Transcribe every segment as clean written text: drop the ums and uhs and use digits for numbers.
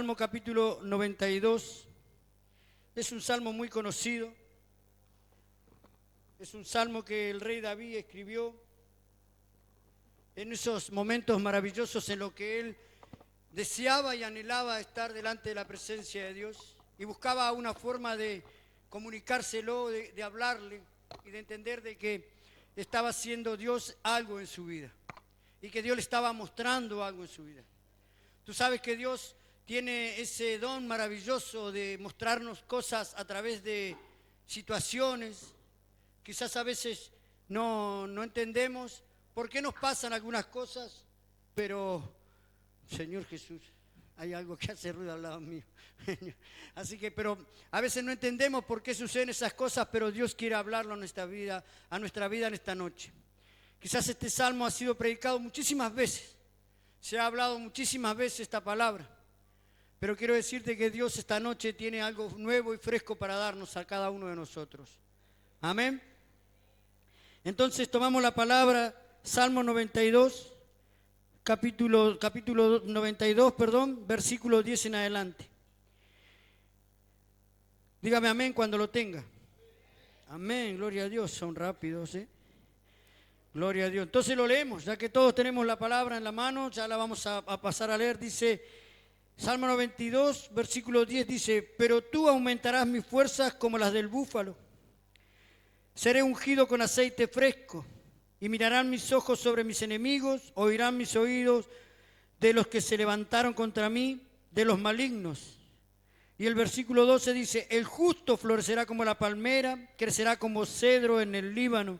Salmo capítulo 92. Es un salmo muy conocido. Es un salmo que el rey David escribió en esos momentos maravillosos en los que él deseaba y anhelaba estar delante de la presencia de Dios y buscaba una forma de comunicárselo, de hablarle y de entender de que estaba haciendo Dios algo en su vida y que Dios le estaba mostrando algo en su vida. Tú sabes que Dios tiene ese don maravilloso de mostrarnos cosas a través de situaciones. Quizás a veces no entendemos por qué nos pasan algunas cosas, pero Señor Jesús, hay algo que hace ruido al lado mío. Así que, pero a veces no entendemos por qué suceden esas cosas, pero Dios quiere hablarlo a nuestra vida en esta noche. Quizás este salmo ha sido predicado muchísimas veces, se ha hablado muchísimas veces esta palabra, pero quiero decirte que Dios esta noche tiene algo nuevo y fresco para darnos a cada uno de nosotros. Amén. Entonces tomamos la palabra, Salmo 92, capítulo 92, versículo 10 en adelante. Dígame amén cuando lo tenga. Amén, gloria a Dios, son rápidos, ¿eh? Gloria a Dios. Entonces lo leemos, ya que todos tenemos la palabra en la mano, ya la vamos a pasar a leer. Dice, Salmo 92, versículo 10 dice, pero tú aumentarás mis fuerzas como las del búfalo. Seré ungido con aceite fresco y mirarán mis ojos sobre mis enemigos, oirán mis oídos de los que se levantaron contra mí, de los malignos. Y el versículo 12 dice, el justo florecerá como la palmera, crecerá como cedro en el Líbano.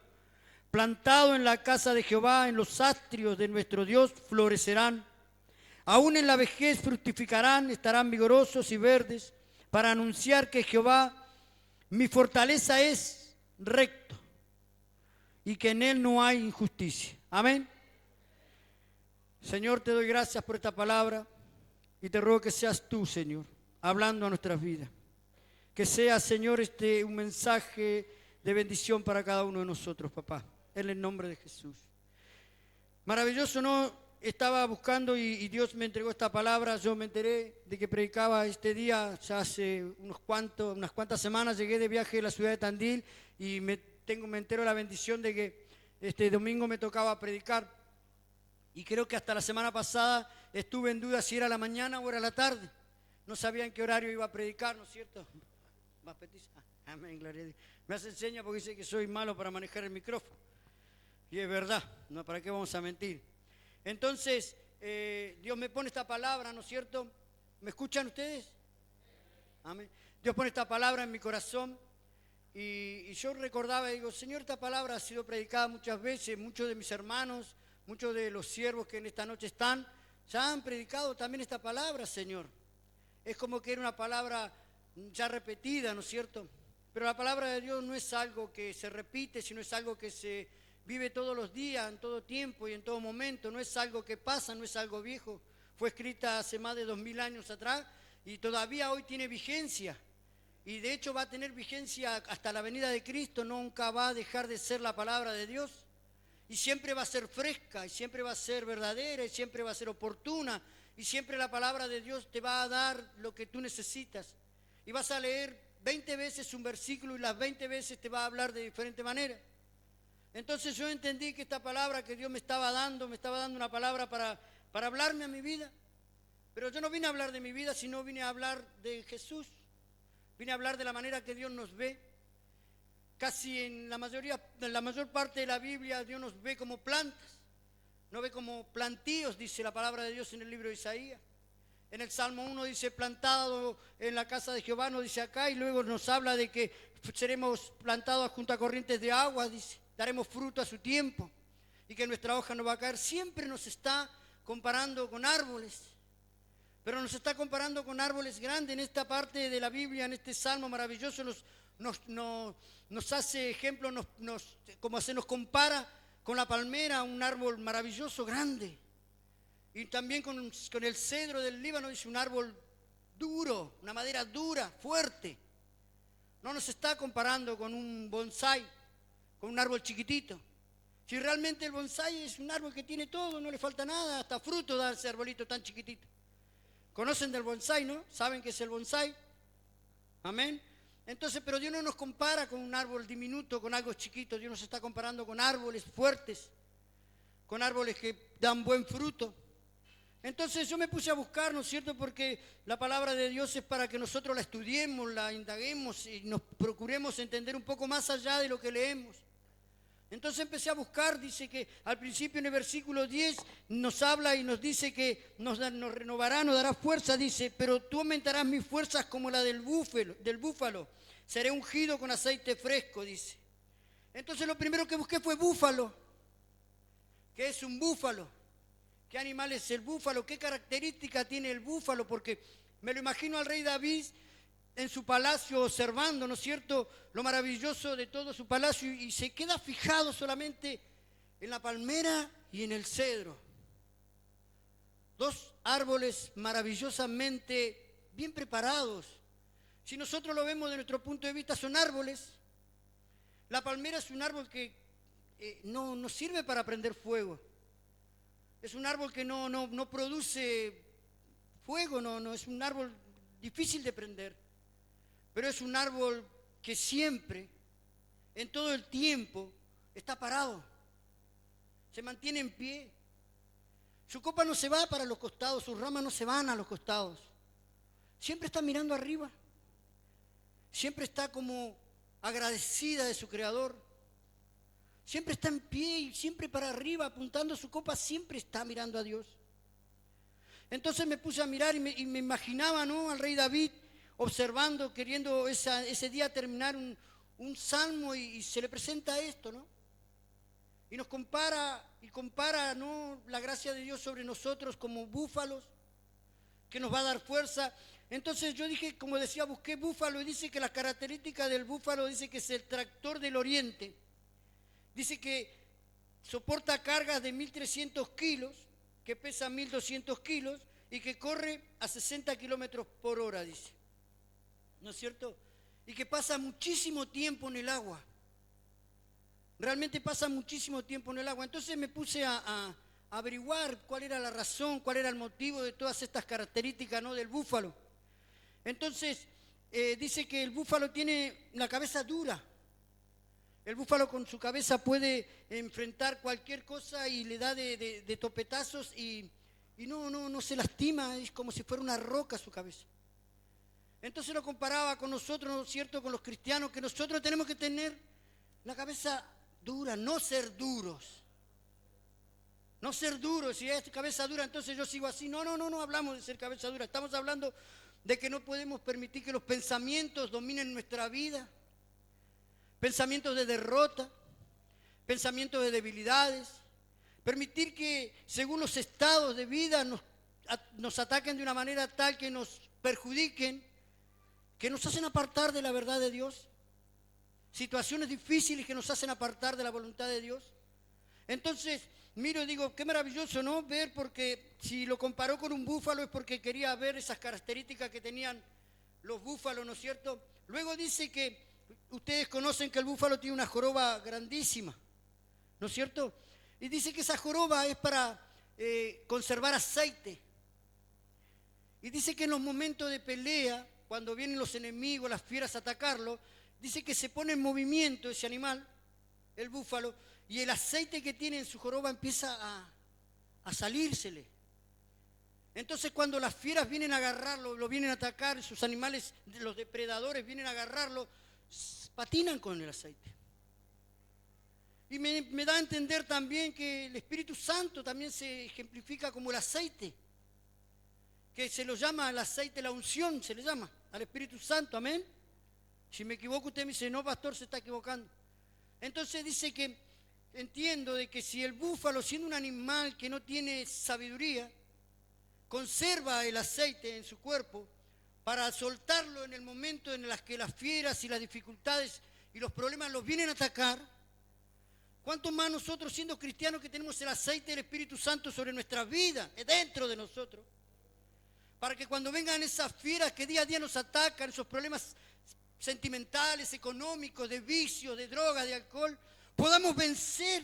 Plantado en la casa de Jehová, en los atrios de nuestro Dios, florecerán. Aún en la vejez fructificarán, estarán vigorosos y verdes, para anunciar que Jehová, mi fortaleza, es recto y que en él no hay injusticia. Amén. Señor, te doy gracias por esta palabra y te ruego que seas tú, Señor, hablando a nuestras vidas. Que sea, Señor, un mensaje de bendición para cada uno de nosotros, papá, en el nombre de Jesús. Maravilloso, ¿no? Estaba buscando y Dios me entregó esta palabra. Yo me enteré de que predicaba este día, ya hace unas cuantas semanas. Llegué de viaje de la ciudad de Tandil y me entero la bendición de que este domingo me tocaba predicar. Y creo que hasta la semana pasada estuve en duda si era la mañana o era la tarde. No sabía en qué horario iba a predicar, ¿no es cierto? ¿Más petiza? Amén, gloria a Dios. Me hace seña porque dice que soy malo para manejar el micrófono. Y es verdad, ¿no? ¿Para qué vamos a mentir? Entonces, Dios me pone esta palabra, ¿no es cierto? ¿Me escuchan ustedes? Amén. Dios pone esta palabra en mi corazón y yo recordaba y digo, Señor, esta palabra ha sido predicada muchas veces, muchos de mis hermanos, muchos de los siervos que en esta noche están, ya han predicado también esta palabra, Señor. Es como que era una palabra ya repetida, ¿no es cierto? Pero la palabra de Dios no es algo que se repite, sino es algo que se vive todos los días, en todo tiempo y en todo momento. No es algo que pasa, no es algo viejo. Fue escrita hace más de 2000 años atrás y todavía hoy tiene vigencia. Y de hecho va a tener vigencia hasta la venida de Cristo. Nunca va a dejar de ser la palabra de Dios. Y siempre va a ser fresca, y siempre va a ser verdadera, y siempre va a ser oportuna. Y siempre la palabra de Dios te va a dar lo que tú necesitas. Y vas a leer 20 veces un versículo y las 20 veces te va a hablar de diferente manera. Entonces yo entendí que esta palabra que Dios me estaba dando una palabra para hablarme a mi vida. Pero yo no vine a hablar de mi vida, sino vine a hablar de Jesús. Vine a hablar de la manera que Dios nos ve. Casi en la mayor parte de la Biblia, Dios nos ve como plantas. No ve como plantíos, dice la palabra de Dios en el libro de Isaías. En el Salmo 1 dice, plantado en la casa de Jehová, nos dice acá, y luego nos habla de que seremos plantados junto a corrientes de agua, dice. Daremos fruto a su tiempo y que nuestra hoja no va a caer. Siempre nos está comparando con árboles, pero nos está comparando con árboles grandes. En esta parte de la Biblia, en este salmo maravilloso, nos hace ejemplo, como se nos compara con la palmera, un árbol maravilloso, grande. Y también con el cedro del Líbano, dice un árbol duro, una madera dura, fuerte. No nos está comparando con un bonsái, con un árbol chiquitito. Si realmente el bonsái es un árbol que tiene todo, no le falta nada, hasta fruto da ese arbolito tan chiquitito. ¿Conocen del bonsái, no? ¿Saben qué es el bonsái? Amén. Entonces, pero Dios no nos compara con un árbol diminuto, con algo chiquito. Dios nos está comparando con árboles fuertes, con árboles que dan buen fruto. Entonces yo me puse a buscar, ¿no es cierto? Porque la palabra de Dios es para que nosotros la estudiemos, la indaguemos y nos procuremos entender un poco más allá de lo que leemos. Entonces empecé a buscar, dice que al principio en el versículo 10 nos habla y nos dice que nos renovará, nos dará fuerza, dice, pero tú aumentarás mis fuerzas como la del búfalo, seré ungido con aceite fresco, dice. Entonces lo primero que busqué fue búfalo. ¿Qué es un búfalo? ¿Qué animal es el búfalo? ¿Qué característica tiene el búfalo? Porque me lo imagino al rey David en su palacio observando, ¿no es cierto?, lo maravilloso de todo su palacio y se queda fijado solamente en la palmera y en el cedro. Dos árboles maravillosamente bien preparados. Si nosotros lo vemos de nuestro punto de vista, son árboles. La palmera es un árbol que no sirve para prender fuego. Es un árbol que no produce fuego, no es un árbol difícil de prender. Pero es un árbol que siempre, en todo el tiempo, está parado. Se mantiene en pie. Su copa no se va para los costados, sus ramas no se van a los costados. Siempre está mirando arriba. Siempre está como agradecida de su creador. Siempre está en pie y siempre para arriba, apuntando su copa, siempre está mirando a Dios. Entonces me puse a mirar y me imaginaba, ¿no?, al rey David observando, queriendo ese día terminar un salmo y se le presenta esto, ¿no? Y nos compara, ¿no?, la gracia de Dios sobre nosotros como búfalos, que nos va a dar fuerza. Entonces yo dije, como decía, busqué búfalo y dice que la característica del búfalo, dice que es el tractor del oriente. Dice que soporta cargas de 1.300 kilos, que pesa 1.200 kilos y que corre a 60 kilómetros por hora, dice. ¿No es cierto? Y que pasa muchísimo tiempo en el agua. Realmente pasa muchísimo tiempo en el agua. Entonces me puse a averiguar cuál era la razón, cuál era el motivo de todas estas características, ¿no?, del búfalo. Entonces dice que el búfalo tiene la cabeza dura. El búfalo con su cabeza puede enfrentar cualquier cosa y le da de topetazos y no se lastima, es como si fuera una roca su cabeza. Entonces lo comparaba con nosotros, ¿no es cierto?, con los cristianos, que nosotros tenemos que tener la cabeza dura, no ser duros. No ser duros, si es cabeza dura, entonces yo sigo así. No hablamos de ser cabeza dura, estamos hablando de que no podemos permitir que los pensamientos dominen nuestra vida. Pensamientos de derrota, pensamientos de debilidades, permitir que según los estados de vida nos ataquen de una manera tal que nos perjudiquen, que nos hacen apartar de la verdad de Dios, situaciones difíciles que nos hacen apartar de la voluntad de Dios. Entonces miro y digo, qué maravilloso, ¿no?, ver, porque si lo comparó con un búfalo es porque quería ver esas características que tenían los búfalos, ¿no es cierto? Luego dice que ustedes conocen que el búfalo tiene una joroba grandísima, ¿no es cierto? Y dice que esa joroba es para conservar aceite. Y dice que en los momentos de pelea, cuando vienen los enemigos, las fieras a atacarlo, dice que se pone en movimiento ese animal, el búfalo, y el aceite que tiene en su joroba empieza a salírsele. Entonces cuando las fieras vienen a agarrarlo, lo vienen a atacar, sus animales, los depredadores vienen a agarrarlo, patinan con el aceite. Y me da a entender también que el Espíritu Santo también se ejemplifica como el aceite, que se lo llama el aceite, la unción se le llama al Espíritu Santo, amén. Si me equivoco usted me dice, no, pastor, se está equivocando. Entonces dice que entiendo de que si el búfalo, siendo un animal que no tiene sabiduría, conserva el aceite en su cuerpo para soltarlo en el momento en el que las fieras y las dificultades y los problemas los vienen a atacar, ¿cuánto más nosotros, siendo cristianos, que tenemos el aceite del Espíritu Santo sobre nuestras vidas, dentro de nosotros, para que cuando vengan esas fieras que día a día nos atacan, esos problemas sentimentales, económicos, de vicios, de droga, de alcohol, podamos vencer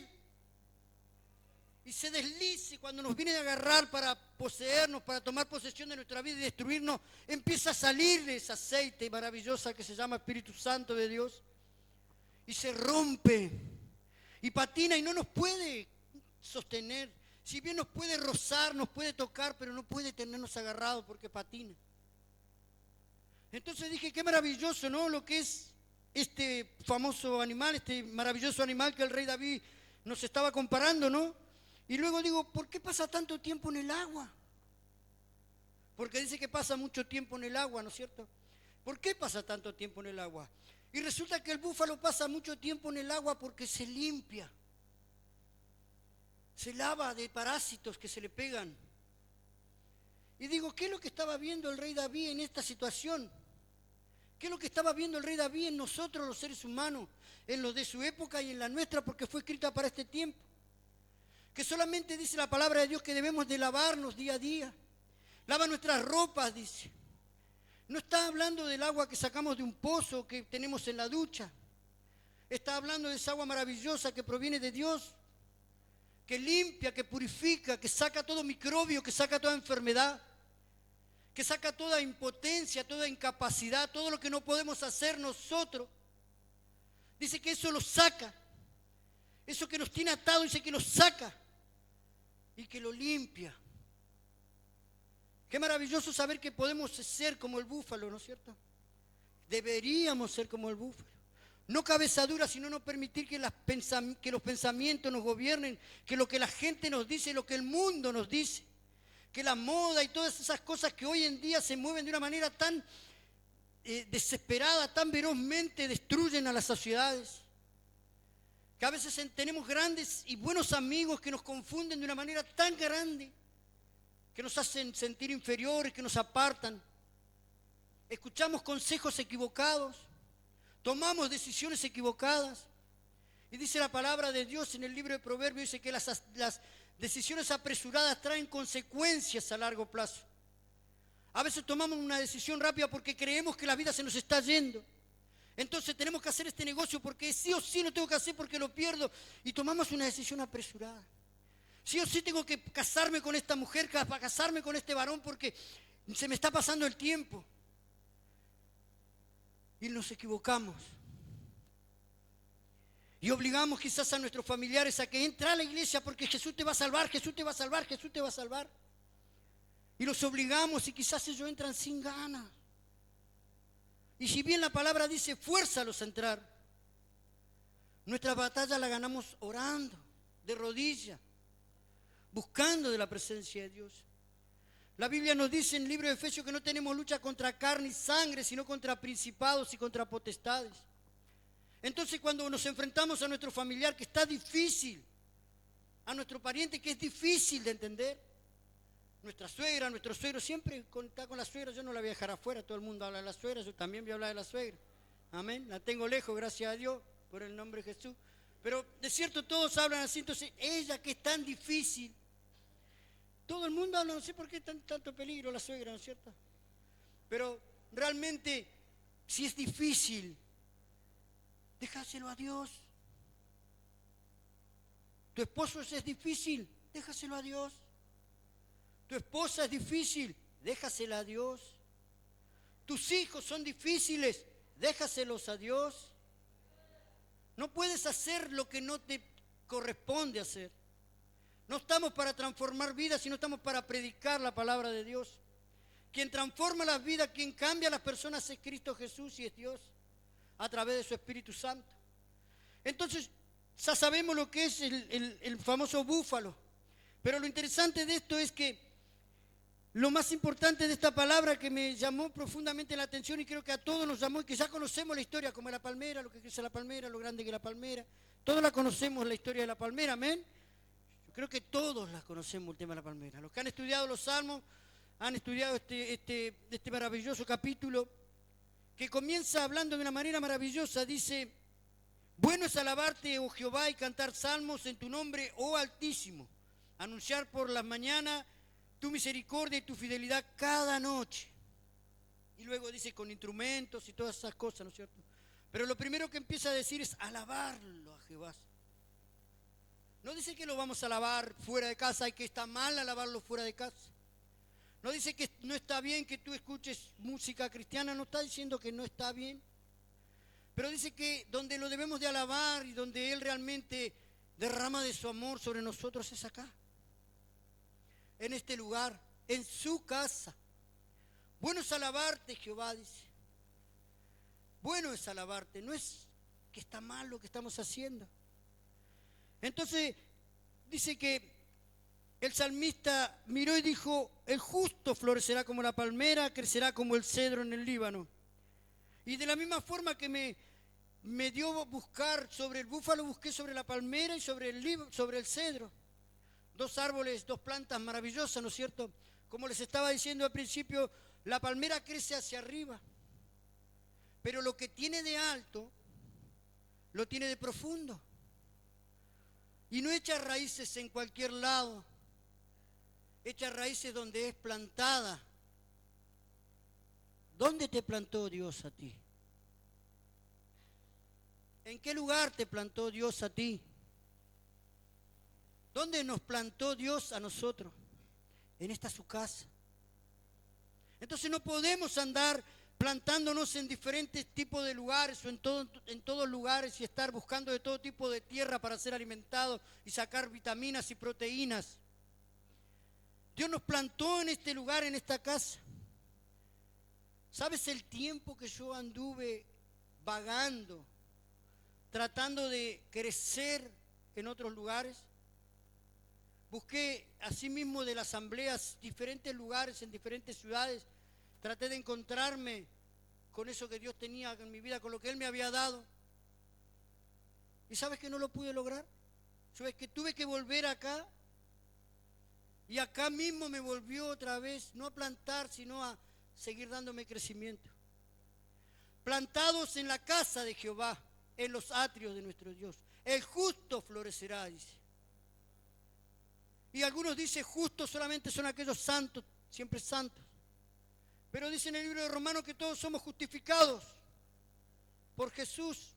y se deslice cuando nos viene a agarrar para poseernos, para tomar posesión de nuestra vida y destruirnos, empieza a salir ese aceite maravilloso que se llama Espíritu Santo de Dios y se rompe y patina y no nos puede sostener. Si bien nos puede rozar, nos puede tocar, pero no puede tenernos agarrados porque patina. Entonces dije, qué maravilloso, ¿no? Lo que es este famoso animal, este maravilloso animal que el rey David nos estaba comparando, ¿no? Y luego digo, ¿por qué pasa tanto tiempo en el agua? Porque dice que pasa mucho tiempo en el agua, ¿no es cierto? ¿Por qué pasa tanto tiempo en el agua? Y resulta que el búfalo pasa mucho tiempo en el agua porque se limpia. Se lava de parásitos que se le pegan. Y digo, ¿qué es lo que estaba viendo el rey David en esta situación? ¿Qué es lo que estaba viendo el rey David en nosotros los seres humanos? En lo de su época y en la nuestra, porque fue escrita para este tiempo. Que solamente dice la palabra de Dios que debemos de lavarnos día a día. Lava nuestras ropas, dice. No está hablando del agua que sacamos de un pozo que tenemos en la ducha. Está hablando de esa agua maravillosa que proviene de Dios, que limpia, que purifica, que saca todo microbio, que saca toda enfermedad, que saca toda impotencia, toda incapacidad, todo lo que no podemos hacer nosotros. Dice que eso lo saca. Eso que nos tiene atado, dice que lo saca y que lo limpia. Qué maravilloso saber que podemos ser como el búfalo, ¿no es cierto? Deberíamos ser como el búfalo. No cabeza dura, sino no permitir que los pensamientos nos gobiernen, que lo que la gente nos dice, lo que el mundo nos dice, que la moda y todas esas cosas que hoy en día se mueven de una manera tan desesperada, tan ferozmente destruyen a las sociedades. Que a veces tenemos grandes y buenos amigos que nos confunden de una manera tan grande, que nos hacen sentir inferiores, que nos apartan. Escuchamos consejos equivocados, tomamos decisiones equivocadas. Y dice la palabra de Dios en el libro de Proverbios, dice que las decisiones apresuradas traen consecuencias a largo plazo. A veces tomamos una decisión rápida porque creemos que la vida se nos está yendo. Entonces tenemos que hacer este negocio porque sí o sí lo tengo que hacer porque lo pierdo. Y tomamos una decisión apresurada. Sí o sí tengo que casarme con esta mujer, casarme con este varón porque se me está pasando el tiempo. Y nos equivocamos. Y obligamos quizás a nuestros familiares a que entre a la iglesia porque Jesús te va a salvar, Jesús te va a salvar, Jesús te va a salvar. Y los obligamos y quizás ellos entran sin ganas. Y si bien la palabra dice, fuérzalos a entrar, nuestra batalla la ganamos orando, de rodillas, buscando de la presencia de Dios. La Biblia nos dice en el libro de Efesios que no tenemos lucha contra carne y sangre, sino contra principados y contra potestades. Entonces cuando nos enfrentamos a nuestro familiar que está difícil, a nuestro pariente que es difícil de entender, nuestra suegra, nuestro suegro, siempre está con la suegra, yo no la voy a dejar afuera, todo el mundo habla de la suegra, yo también voy a hablar de la suegra. Amén, la tengo lejos, gracias a Dios, por el nombre de Jesús. Pero de cierto todos hablan así, entonces ella que es tan difícil, todo el mundo habla, no sé por qué tanto peligro la suegra, ¿no es cierto? Pero realmente, si es difícil, déjaselo a Dios. Tu esposo es difícil, déjaselo a Dios. Tu esposa es difícil, déjasela a Dios. Tus hijos son difíciles, déjaselos a Dios. No puedes hacer lo que no te corresponde hacer. No estamos para transformar vidas, sino estamos para predicar la palabra de Dios. Quien transforma las vidas, quien cambia a las personas es Cristo Jesús y es Dios a través de su Espíritu Santo. Entonces, ya sabemos lo que es el famoso búfalo. Pero lo interesante de esto es que lo más importante de esta palabra que me llamó profundamente la atención y creo que a todos nos llamó y que ya conocemos la historia, como la palmera, lo que crece la palmera, lo grande que es la palmera. Todos la conocemos, la historia de la palmera, amén. Yo creo que todos la conocemos, el tema de la palmera. Los que han estudiado los salmos han estudiado este maravilloso capítulo que comienza hablando de una manera maravillosa. Dice, bueno es alabarte, oh Jehová, y cantar salmos en tu nombre, oh Altísimo. Anunciar por las mañanas tu misericordia y tu fidelidad cada noche. Y luego dice con instrumentos y todas esas cosas, ¿no es cierto? Pero lo primero que empieza a decir es alabarlo a Jehová. No dice que lo vamos a lavar fuera de casa y que está mal a lavarlo fuera de casa. No dice que no está bien que tú escuches música cristiana, no está diciendo que no está bien. Pero dice que donde lo debemos de alabar y donde Él realmente derrama de su amor sobre nosotros es acá. En este lugar, en su casa. Bueno es alabarte, Jehová, dice. Bueno es alabarte, no es que está mal lo que estamos haciendo. Entonces, dice que el salmista miró y dijo, el justo florecerá como la palmera, crecerá como el cedro en el Líbano. Y de la misma forma que me dio buscar sobre el búfalo, busqué sobre la palmera y sobre el cedro. Dos árboles, dos plantas maravillosas, ¿no es cierto? Como les estaba diciendo al principio, la palmera crece hacia arriba. Pero lo que tiene de alto, lo tiene de profundo. Y no echa raíces en cualquier lado. Echa raíces donde es plantada. ¿Dónde te plantó Dios a ti? ¿En qué lugar te plantó Dios a ti? ¿Dónde nos plantó Dios a nosotros? En esta su casa. Entonces no podemos andar plantándonos en diferentes tipos de lugares o en todos lugares y estar buscando de todo tipo de tierra para ser alimentados y sacar vitaminas y proteínas. Dios nos plantó en este lugar, en esta casa. ¿Sabes el tiempo que yo anduve vagando, tratando de crecer en otros lugares? Busqué asimismo de las asambleas diferentes lugares en diferentes ciudades. Traté de encontrarme con eso que Dios tenía en mi vida, con lo que Él me había dado. ¿Y sabes que no lo pude lograr? ¿Sabes que tuve que volver acá? Y acá mismo me volvió otra vez, no a plantar, sino a seguir dándome crecimiento. Plantados en la casa de Jehová, en los atrios de nuestro Dios. El justo florecerá, dice. Y algunos dicen justos solamente son aquellos santos, siempre santos. Pero dice en el libro de Romanos que todos somos justificados por Jesús.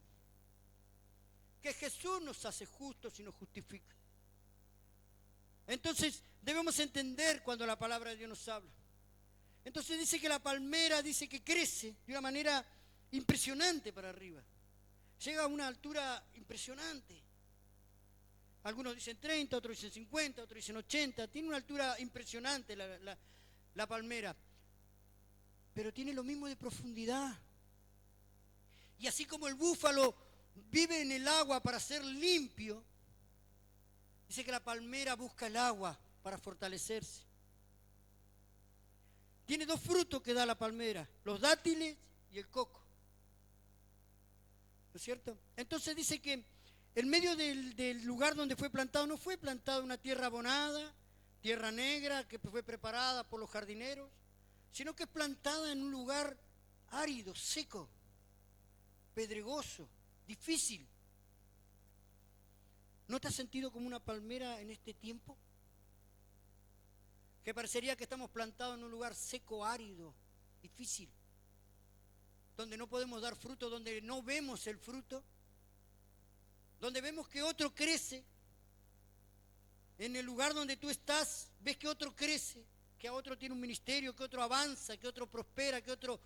Que Jesús nos hace justos y nos justifica. Entonces debemos entender cuando la palabra de Dios nos habla. Entonces dice que la palmera dice que crece de una manera impresionante para arriba. Llega a una altura impresionante. Algunos dicen 30, otros dicen 50, otros dicen 80. Tiene una altura impresionante la palmera. Pero tiene lo mismo de profundidad. Y así como el búfalo vive en el agua para ser limpio, dice que la palmera busca el agua para fortalecerse. Tiene dos frutos que da la palmera, los dátiles y el coco. ¿No es cierto? Entonces dice que en medio del lugar donde fue plantado, no fue plantado en una tierra abonada, tierra negra que fue preparada por los jardineros, sino que es plantada en un lugar árido, seco, pedregoso, difícil. ¿No te has sentido como una palmera en este tiempo? Que parecería que estamos plantados en un lugar seco, árido, difícil, donde no podemos dar fruto, donde no vemos el fruto, donde vemos que otro crece. En el lugar donde tú estás, ves que otro crece, que a otro tiene un ministerio, que otro avanza, que otro prospera, que otro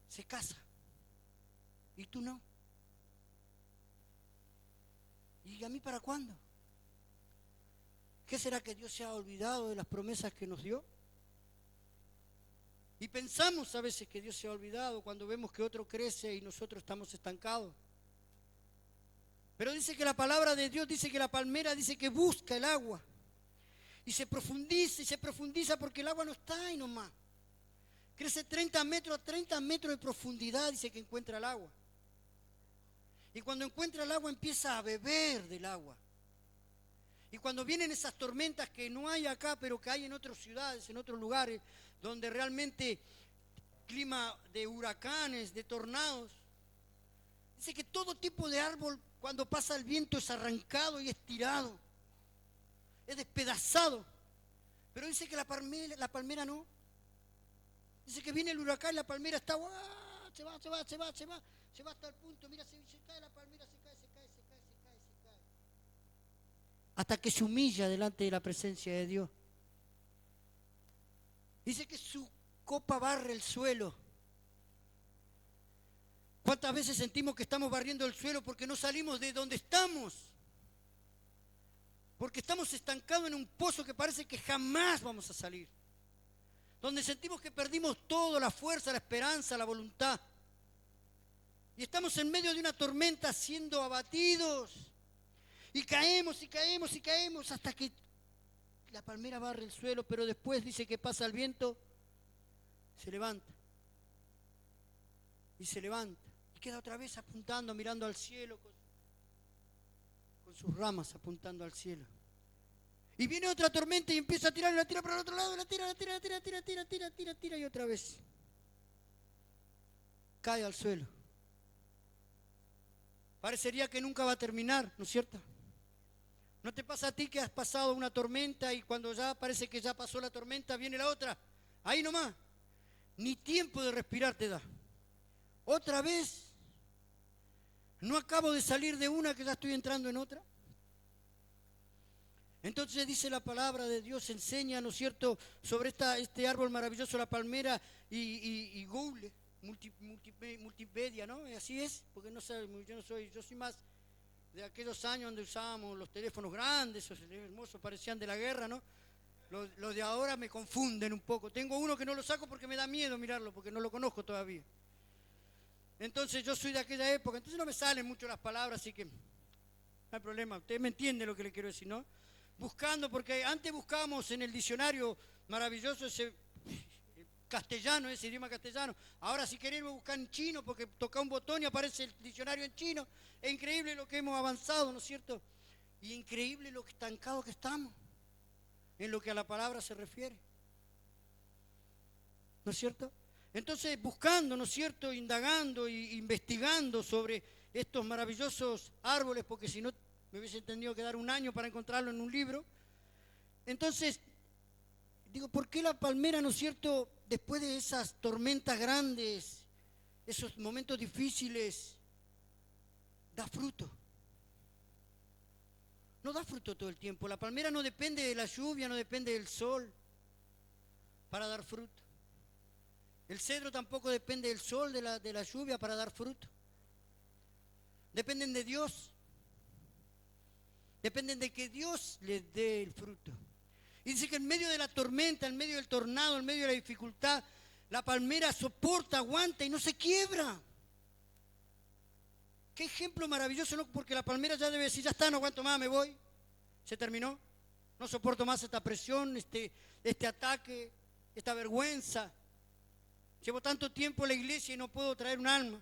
se casa. Y tú no. ¿Y a mí para cuándo? ¿Qué será que Dios se ha olvidado de las promesas que nos dio? Y pensamos a veces que Dios se ha olvidado cuando vemos que otro crece y nosotros estamos estancados. Pero dice que la palabra de Dios dice que la palmera dice que busca el agua. Y se profundiza porque el agua no está ahí nomás. Crece 30 metros a 30 metros de profundidad, dice que encuentra el agua. Y cuando encuentra el agua empieza a beber del agua. Y cuando vienen esas tormentas que no hay acá, pero que hay en otras ciudades, en otros lugares, donde realmente clima de huracanes, de tornados, dice que todo tipo de árbol, cuando pasa el viento, es arrancado y estirado, es despedazado. Pero dice que la palmera no. Dice que viene el huracán y la palmera está, se va hasta el punto, mira, se cae la palmera, se cae. hasta que se humilla delante de la presencia de Dios. Dice que su copa barre el suelo. ¿Cuántas veces sentimos que estamos barriendo el suelo porque no salimos de donde estamos? Porque estamos estancados en un pozo que parece que jamás vamos a salir. Donde sentimos que perdimos todo, la fuerza, la esperanza, la voluntad. Y estamos en medio de una tormenta siendo abatidos. Y caemos y caemos y caemos hasta que la palmera barre el suelo, pero después dice que pasa el viento, se levanta. Y se levanta. Y queda otra vez apuntando, mirando al cielo, con sus ramas apuntando al cielo. Y viene otra tormenta y empieza a tirar, la tira para el otro lado, la tira, y otra vez cae al suelo. Parecería que nunca va a terminar, ¿no es cierto? ¿No te pasa a ti que has pasado una tormenta y cuando ya parece que ya pasó la tormenta, viene la otra? Ahí nomás. Ni tiempo de respirar te da. Otra vez. ¿No acabo de salir de una que ya estoy entrando en otra? Entonces dice la palabra de Dios, enseña, ¿no es cierto?, sobre este árbol maravilloso, la palmera y Google, multimedia, ¿no? Así es, porque no sé, yo soy más de aquellos años donde usábamos los teléfonos grandes, esos hermosos, parecían de la guerra, ¿no? Los de ahora me confunden un poco. Tengo uno que no lo saco porque me da miedo mirarlo, porque no lo conozco todavía. Entonces yo soy de aquella época, entonces no me salen mucho las palabras, así que no hay problema. Usted me entiende lo que le quiero decir, ¿no? Buscando, porque antes buscábamos en el diccionario maravilloso ese castellano, ese idioma castellano. Ahora si queremos buscar en chino, porque toca un botón y aparece el diccionario en chino. Es increíble lo que hemos avanzado, ¿no es cierto? Y increíble lo estancados que estamos en lo que a la palabra se refiere. ¿No es cierto? Entonces, buscando, ¿no es cierto?, indagando e investigando sobre estos maravillosos árboles, porque si no me hubiese tenido que dar un año para encontrarlo en un libro. Entonces, digo, ¿por qué la palmera, ¿no es cierto?, después de esas tormentas grandes, esos momentos difíciles, da fruto? No da fruto todo el tiempo. La palmera no depende de la lluvia, no depende del sol para dar fruto. El cedro tampoco depende del sol, de la lluvia para dar fruto. Dependen de Dios. Dependen de que Dios les dé el fruto. Y dice que en medio de la tormenta, en medio del tornado, en medio de la dificultad, la palmera soporta, aguanta y no se quiebra. Qué ejemplo maravilloso, ¿no? Porque la palmera ya debe decir, ya está, no aguanto más, me voy. Se terminó. No soporto más esta presión, este ataque, esta vergüenza. Llevo tanto tiempo en la iglesia y no puedo traer un alma.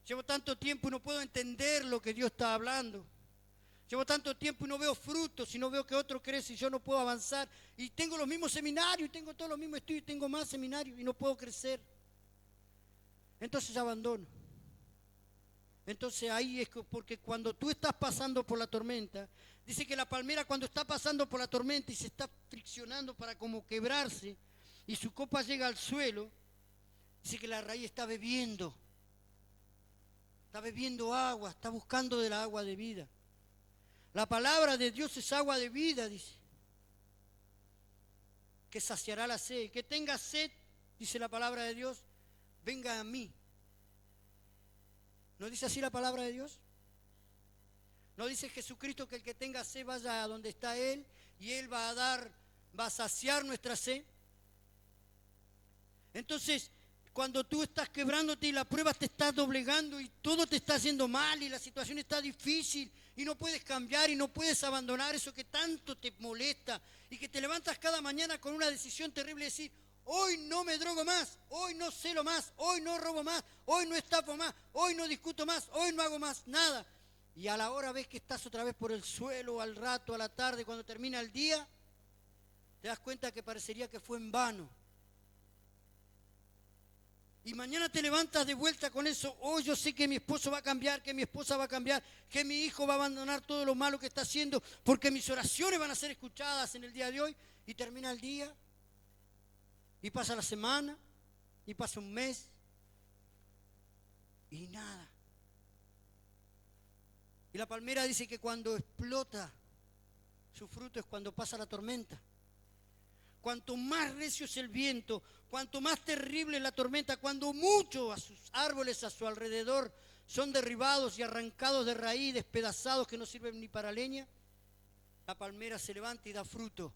Llevo tanto tiempo y no puedo entender lo que Dios está hablando. Llevo tanto tiempo y no veo frutos, y no veo que otro crece y yo no puedo avanzar. Y tengo los mismos seminarios, y tengo todos los mismos estudios, y tengo más seminarios y no puedo crecer. Entonces abandono. Entonces ahí es porque cuando tú estás pasando por la tormenta, dice que la palmera cuando está pasando por la tormenta y se está friccionando para como quebrarse, y su copa llega al suelo, dice que la raíz está bebiendo agua, está buscando de la agua de vida. La palabra de Dios es agua de vida, dice, que saciará la sed. Que tenga sed, dice la palabra de Dios, venga a mí. ¿No dice así la palabra de Dios? ¿No dice Jesucristo que el que tenga sed vaya a donde está Él y Él va a saciar nuestra sed? Entonces, cuando tú estás quebrándote y la prueba te está doblegando y todo te está haciendo mal y la situación está difícil y no puedes cambiar y no puedes abandonar eso que tanto te molesta y que te levantas cada mañana con una decisión terrible de decir, hoy no me drogo más, hoy no celo más, hoy no robo más, hoy no estafo más, hoy no discuto más, hoy no hago más nada. Y a la hora ves que estás otra vez por el suelo, al rato, a la tarde, cuando termina el día, te das cuenta que parecería que fue en vano. Y mañana te levantas de vuelta con eso, oh, yo sé que mi esposo va a cambiar, que mi esposa va a cambiar, que mi hijo va a abandonar todo lo malo que está haciendo, porque mis oraciones van a ser escuchadas en el día de hoy. Y termina el día, y pasa la semana, y pasa un mes, y nada. Y la palmera dice que cuando explota, Su fruto es cuando pasa la tormenta. Cuanto más recio es el viento, cuanto más terrible es la tormenta, cuando muchos a sus árboles a su alrededor son derribados y arrancados de raíz, despedazados que no sirven ni para leña, la palmera se levanta y da fruto.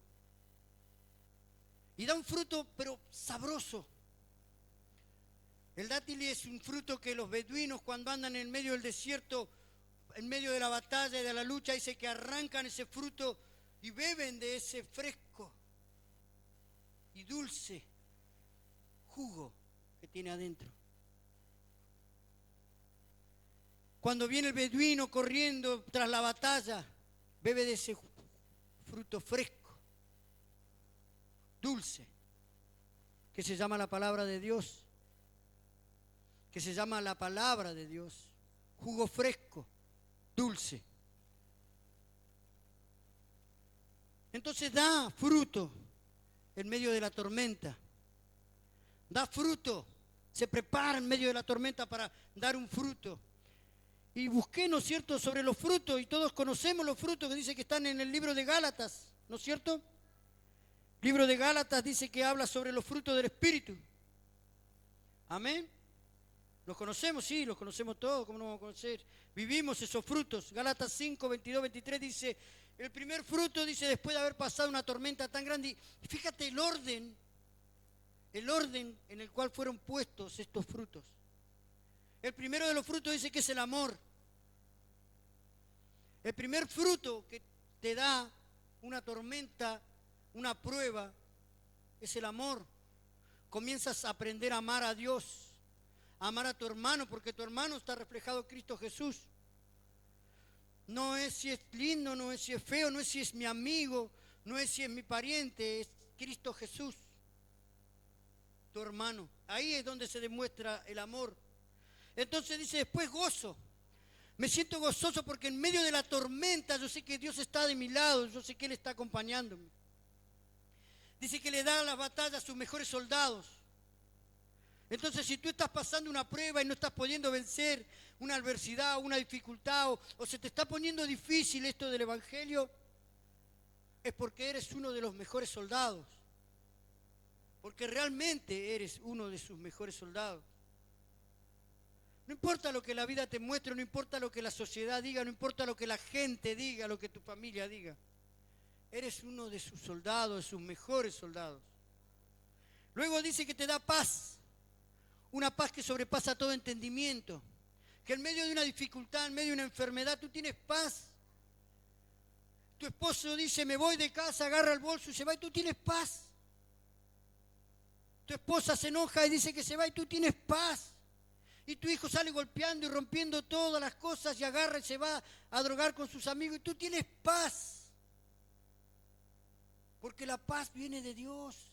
Y da un fruto, pero sabroso. El dátil es un fruto que los beduinos, cuando andan en medio del desierto, en medio de la batalla y de la lucha, dice que arrancan ese fruto y beben de ese fresco y dulce jugo que tiene adentro. Cuando viene el beduino corriendo tras la batalla, bebe de ese fruto fresco, dulce, que se llama la palabra de Dios, que se llama la palabra de Dios, jugo fresco, dulce. Entonces da fruto en medio de la tormenta, da fruto, se prepara en medio de la tormenta para dar un fruto. Y busqué, ¿no es cierto?, sobre los frutos, y todos conocemos los frutos que dice que están en el libro de Gálatas, ¿no es cierto? El libro de Gálatas dice que habla sobre los frutos del Espíritu. Amén. ¿Los conocemos? Sí, los conocemos todos, ¿cómo no vamos a conocer? Vivimos esos frutos. Gálatas 5, 22, 23 dice, el primer fruto, dice, después de haber pasado una tormenta tan grande, y fíjate el orden en el cual fueron puestos estos frutos. El primero de los frutos dice que es el amor. El primer fruto que te da una tormenta, una prueba, es el amor. Comienzas a aprender a amar a Dios, a amar a tu hermano, porque tu hermano está reflejado en Cristo Jesús. No es si es lindo, no es si es feo, no es si es mi amigo, no es si es mi pariente, es Cristo Jesús, tu hermano. Ahí es donde se demuestra el amor. Entonces dice después gozo. Me siento gozoso porque en medio de la tormenta yo sé que Dios está de mi lado, yo sé que Él está acompañándome. Dice que le da a las batallas a sus mejores soldados. Entonces si tú estás pasando una prueba y no estás pudiendo vencer una adversidad, una dificultad, o se te está poniendo difícil esto del Evangelio, es porque eres uno de los mejores soldados. Porque realmente eres uno de sus mejores soldados. No importa lo que la vida te muestre, no importa lo que la sociedad diga, no importa lo que la gente diga, lo que tu familia diga. Eres uno de sus soldados, de sus mejores soldados. Luego dice que te da paz, una paz que sobrepasa todo entendimiento. Que en medio de una dificultad, en medio de una enfermedad, tú tienes paz. Tu esposo dice, me voy de casa, agarra el bolso y se va y tú tienes paz. Tu esposa se enoja y dice que se va y tú tienes paz. Y tu hijo sale golpeando y rompiendo todas las cosas y agarra y se va a drogar con sus amigos y tú tienes paz. Porque la paz viene de Dios.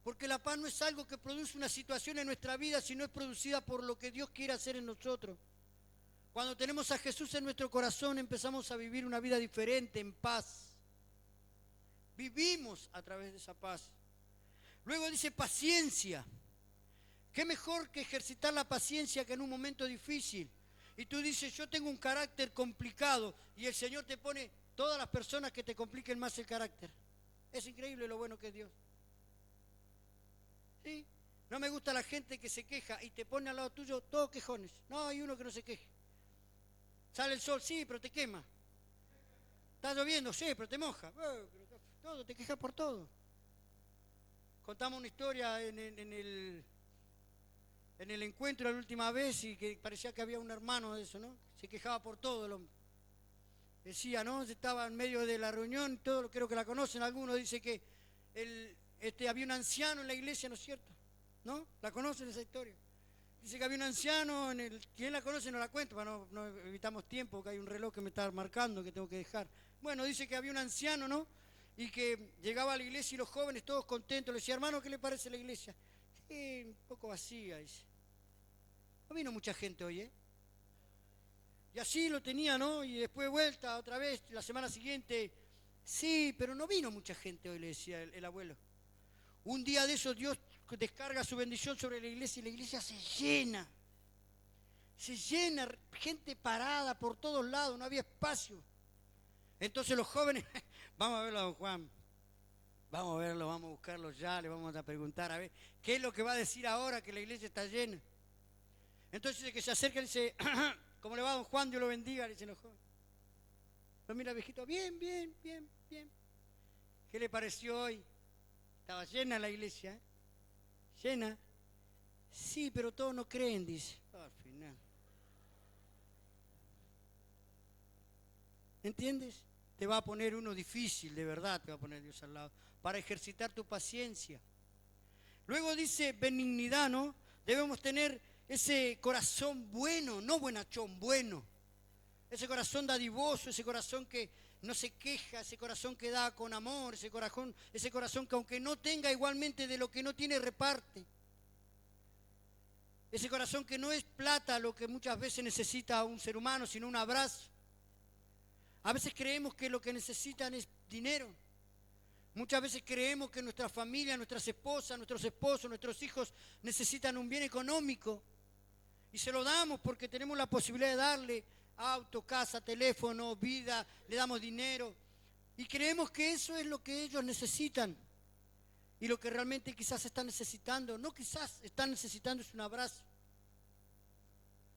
Porque la paz no es algo que produce una situación en nuestra vida, sino es producida por lo que Dios quiere hacer en nosotros. Cuando tenemos a Jesús en nuestro corazón, empezamos a vivir una vida diferente, en paz. Vivimos a través de esa paz. Luego dice paciencia. ¿Qué mejor que ejercitar la paciencia que en un momento difícil? Y tú dices, yo tengo un carácter complicado, y el Señor te pone todas las personas que te compliquen más el carácter. Es increíble lo bueno que es Dios. ¿Sí? No me gusta la gente que se queja y te pone al lado tuyo todos quejones. No, hay uno que no se queje. Sale el sol, sí, pero te quema. Está lloviendo, sí, pero te moja. Todo, te quejas por todo. Contamos una historia en el encuentro la última vez y que parecía que había un hermano de eso, ¿no? Se quejaba por todo el hombre. Decía, ¿no? Estaba en medio de la reunión, todo, creo que la conocen algunos, dice que había un anciano en la iglesia, ¿no es cierto? ¿No? ¿La conocen esa historia? Dice que había un anciano, ¿quién la conoce? No la cuento, para no evitamos tiempo, porque hay un reloj que me está marcando que tengo que dejar. Bueno, dice que había un anciano, ¿no? Y que llegaba a la iglesia y los jóvenes todos contentos, le decía, hermano, ¿qué le parece la iglesia? Sí, un poco vacía, dice. No vino mucha gente hoy, ¿eh? Y así lo tenía, ¿no? Y después de vuelta otra vez, la semana siguiente, sí, pero no vino mucha gente hoy, le decía el abuelo. Un día de esos Dios descarga su bendición sobre la iglesia y la iglesia se llena, gente parada por todos lados, no había espacio. Entonces los jóvenes, vamos a verlo a don Juan, vamos a verlo, vamos a buscarlo ya, le vamos a preguntar a ver qué es lo que va a decir ahora que la iglesia está llena. Entonces el que se acerca y dice, ¿cómo le va don Juan? Dios lo bendiga, le dicen los jóvenes. Lo mira el viejito, bien, bien, bien, bien. ¿Qué le pareció hoy? Estaba llena la iglesia, ¿eh? Llena. Sí, pero todos no creen, dice. Al final. ¿Entiendes? Te va a poner uno difícil, de verdad, te va a poner Dios al lado, para ejercitar tu paciencia. Luego dice benignidad, ¿no? Debemos tener ese corazón bueno, no buenachón, bueno. Ese corazón dadivoso, ese corazón que no se queja, ese corazón que da con amor, ese corazón que aunque no tenga igualmente de lo que no tiene, reparte. Ese corazón que no es plata lo que muchas veces necesita un ser humano, sino un abrazo. A veces creemos que lo que necesitan es dinero. Muchas veces creemos que nuestra familia, nuestras esposas, nuestros esposos, nuestros hijos necesitan un bien económico. Y se lo damos porque tenemos la posibilidad de darle auto, casa, teléfono, vida, le damos dinero. Y creemos que eso es lo que ellos necesitan. Y lo que realmente quizás están necesitando, no quizás están necesitando es un abrazo.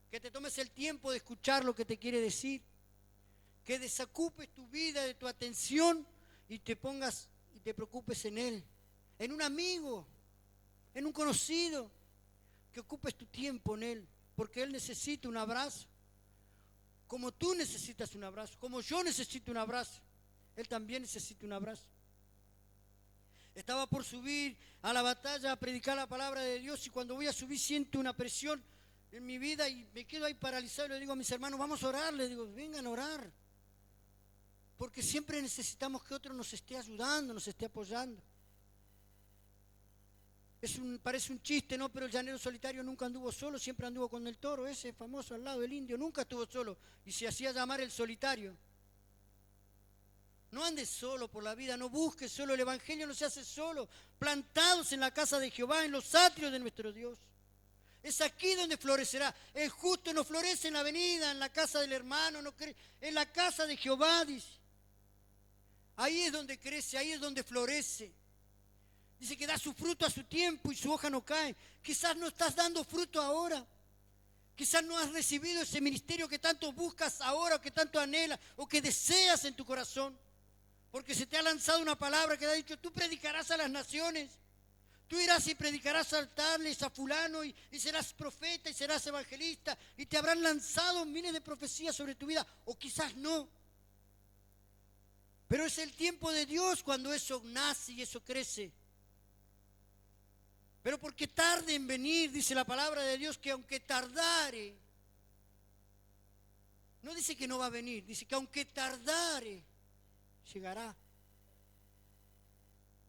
Que te tomes el tiempo de escuchar lo que te quiere decir. Que desocupes tu vida de tu atención y te pongas y te preocupes en él. En un amigo, en un conocido. Que ocupes tu tiempo en él. Porque él necesita un abrazo. Como tú necesitas un abrazo. Como yo necesito un abrazo. Él también necesita un abrazo. Estaba por subir a la batalla a predicar la palabra de Dios y cuando voy a subir siento una presión en mi vida y me quedo ahí paralizado y le digo a mis hermanos, vamos a orar, les digo, vengan a orar. Porque siempre necesitamos que otro nos esté ayudando, nos esté apoyando. Parece un chiste, ¿no? Pero el llanero solitario nunca anduvo solo, siempre anduvo con el toro, ese famoso al lado del indio, nunca estuvo solo y se hacía llamar el solitario. No andes solo por la vida, no busques solo, el evangelio no se hace solo, plantados en la casa de Jehová, en los atrios de nuestro Dios. Es aquí donde florecerá. El justo no florece en la avenida, en la casa del hermano, no crece, en la casa de Jehová, dice. Ahí es donde crece, ahí es donde florece. Dice que da su fruto a su tiempo y su hoja no cae. Quizás no estás dando fruto ahora. Quizás no has recibido ese ministerio que tanto buscas ahora, o que tanto anhelas, o que deseas en tu corazón. Porque se te ha lanzado una palabra que te ha dicho, tú predicarás a las naciones. Tú irás y predicarás a altarles a fulano y serás profeta y serás evangelista. Y te habrán lanzado miles de profecías sobre tu vida, o quizás no. Pero es el tiempo de Dios cuando eso nace y eso crece. Pero porque tarde en venir, dice la palabra de Dios, que aunque tardare, no dice que no va a venir, dice que aunque tardare, llegará,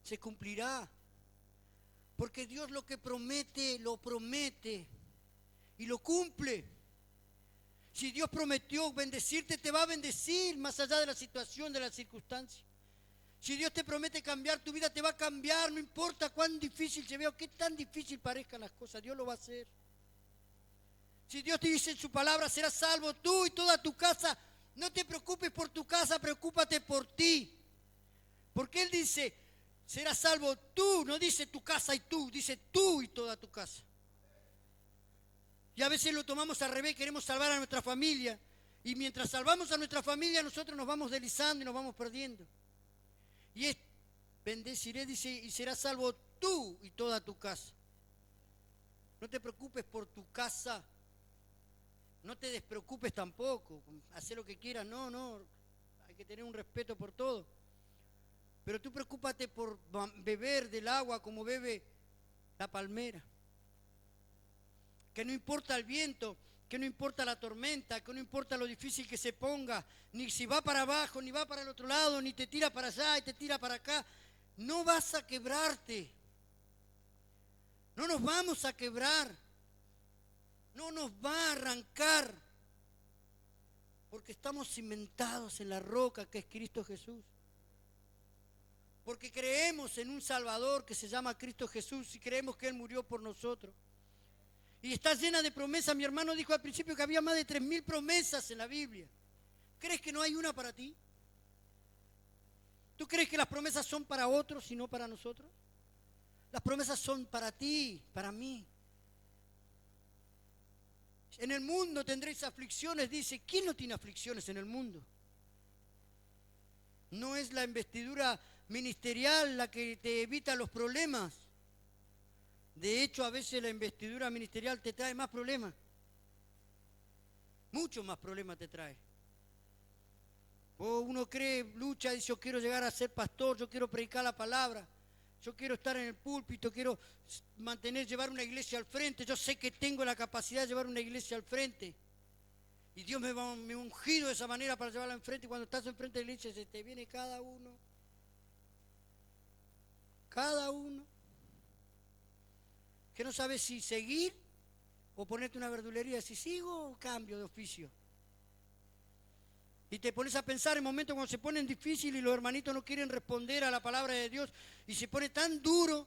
se cumplirá. Porque Dios lo que promete, lo promete y lo cumple. Si Dios prometió bendecirte, te va a bendecir más allá de la situación, de la circunstancia. Si Dios te promete cambiar tu vida, te va a cambiar, no importa cuán difícil se vea o qué tan difícil parezcan las cosas, Dios lo va a hacer. Si Dios te dice en su palabra, serás salvo tú y toda tu casa, no te preocupes por tu casa, preocúpate por ti. Porque Él dice, serás salvo tú, no dice tu casa y tú, dice tú y toda tu casa. Y a veces lo tomamos al revés, queremos salvar a nuestra familia. Y mientras salvamos a nuestra familia, nosotros nos vamos deslizando y nos vamos perdiendo. Y es, bendeciré, dice, y serás salvo tú y toda tu casa. No te preocupes por tu casa. No te despreocupes tampoco. Hacer lo que quieras, no. Hay que tener un respeto por todo. Pero tú preocúpate por beber del agua como bebe la palmera. Que no importa el viento, que no importa la tormenta, que no importa lo difícil que se ponga, ni si va para abajo, ni va para el otro lado, ni te tira para allá y te tira para acá. No vas a quebrarte. No nos vamos a quebrar. No nos va a arrancar. Porque estamos cimentados en la roca que es Cristo Jesús. Porque creemos en un Salvador que se llama Cristo Jesús y creemos que Él murió por nosotros. Y está llena de promesas. Mi hermano dijo al principio que había más de 3.000 promesas en la Biblia. ¿Crees que no hay una para ti? ¿Tú crees que las promesas son para otros y no para nosotros? Las promesas son para ti, para mí. En el mundo tendréis aflicciones, dice. ¿Quién no tiene aflicciones en el mundo? No es la investidura ministerial la que te evita los problemas. De hecho, a veces la investidura ministerial te trae más problemas. Mucho más problemas te trae. O uno cree, lucha, dice, yo quiero llegar a ser pastor, yo quiero predicar la palabra, yo quiero estar en el púlpito, quiero llevar una iglesia al frente, yo sé que tengo la capacidad de llevar una iglesia al frente. Y Dios me ha ungido de esa manera para llevarla enfrente, y cuando estás enfrente de la iglesia se te viene cada uno, que no sabes si seguir o ponerte una verdulería, si sigo o cambio de oficio. Y te pones a pensar en momentos cuando se ponen difíciles y los hermanitos no quieren responder a la palabra de Dios y se pone tan duro.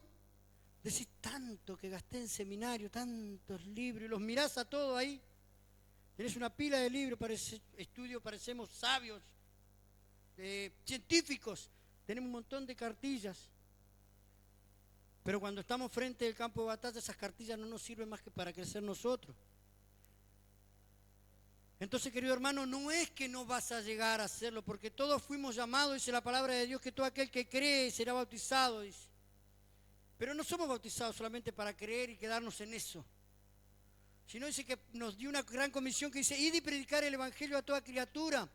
Decís, tanto que gasté en seminario, tantos libros, y los mirás a todos ahí. Tenés una pila de libros, estudios, parecemos sabios, científicos, tenemos un montón de cartillas. Pero cuando estamos frente al campo de batalla, esas cartillas no nos sirven más que para crecer nosotros. Entonces, querido hermano, no es que no vas a llegar a hacerlo, porque todos fuimos llamados, dice la palabra de Dios, que todo aquel que cree será bautizado, dice. Pero no somos bautizados solamente para creer y quedarnos en eso, sino dice que nos dio una gran comisión que dice, id y predicar el evangelio a toda criatura.